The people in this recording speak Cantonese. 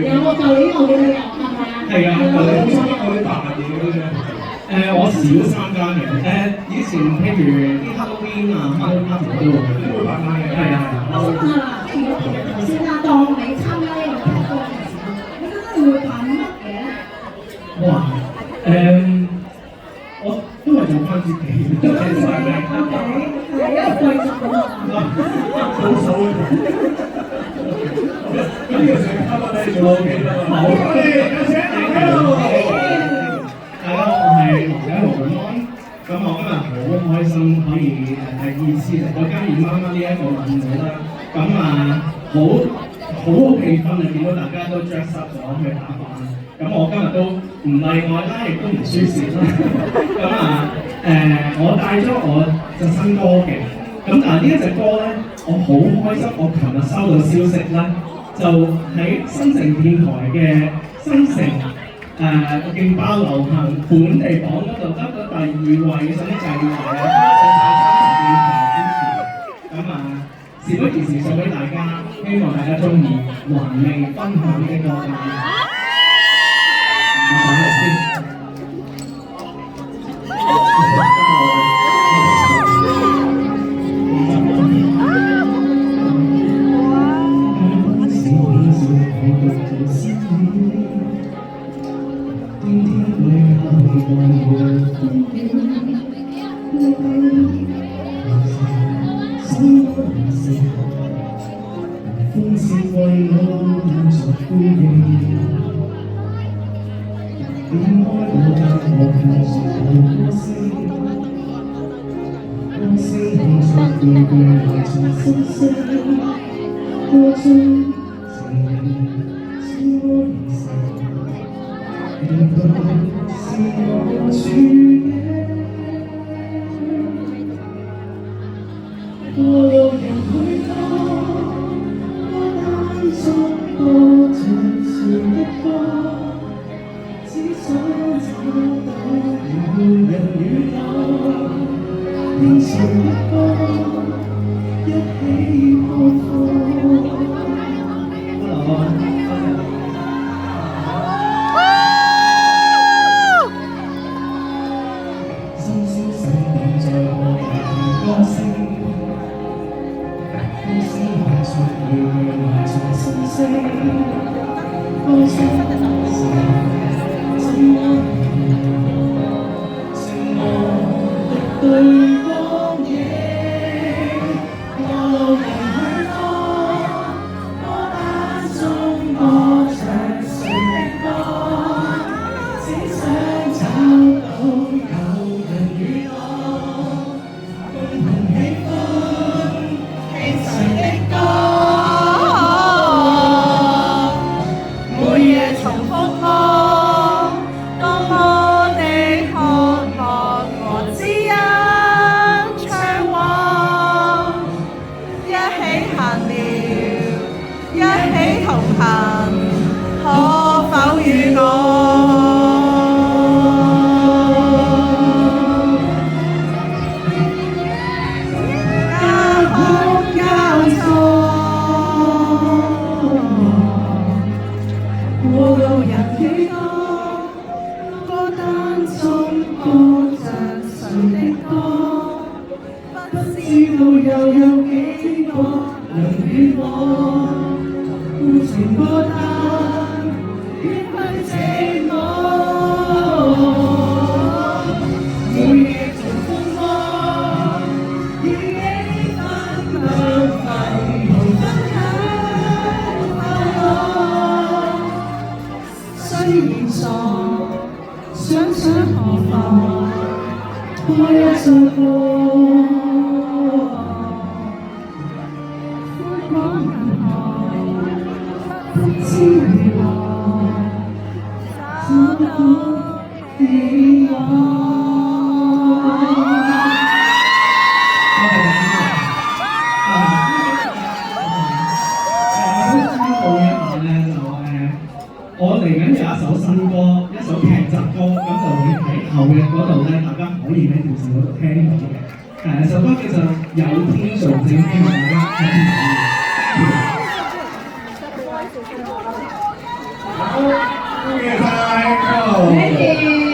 有冇舊年我哋有係咪啊？係啊，我哋參加過啲大嘢嗰啲我少參加嘅。以前譬如啲 Halloween 啊、Halloween party 都會玩翻嘅。係啊，我想問啦，如果頭先啦，當你參加呢個踢波嘅時候，你覺得你會扮乜嘢咧？哇！我都係做翻自己，其實係係一個貴族咁啊！好數啊！咁呢個成卡巴你做 OK 啦，好，有請大家咯！大家好，我係黃家豪咁安。咁我今日好開心可以第二次嚟到嘉義媽媽呢一個晚會啦。咁好氣氛啊！見到大家都 dress up 咗去打扮。咁我今日都唔例外啦，亦都唔輸蝕啦。我帶咗我隻新歌嘅。咁但係呢一隻歌咧，我好開心，我琴日收到消息咧，就喺新城電台嘅新城勁爆流行本地榜嗰度得咗第2位，想啲際遇啊！多謝晒新城電台支持。事不宜遲送俾大家，希望大家中意，還未分享呢個歌。我講嚟先。風是為我眼著呼應，點開我間我看著歌聲，歌聲控著句句來自心聲，歌中情人心愛而成，原來是我處境。過路人許多，我單作歌唱前的歌，只想找到有人與我聽誰的歌，一起看課。深宵醒點在我的歌聲。歌聲看出遙遠來從心聲，歌聲是怎麼情無敵對光影，過路人許多，歌單中歌唱誰的歌，只想找到有人與我共同喜歡。每夜重複我，多麼的渴望和知音唱和，一起閒聊，一起同行，可否與我？過路人幾多，歌單中歌着誰的歌，不知道又有幾個能與我共情歌單，別去寂寞。每夜重複我，與你分享快同分享快樂。雖然傻，想想何妨，開一首歌。寬廣銀河，不知如何找到你我。我嚟緊有一首新歌，一首劇集歌，咁就會喺後日嗰度咧，大家可以喺電視嗰度聽到嘅。首歌叫做《有天做正》，希望大家聽到。好，恭喜晒， Thank you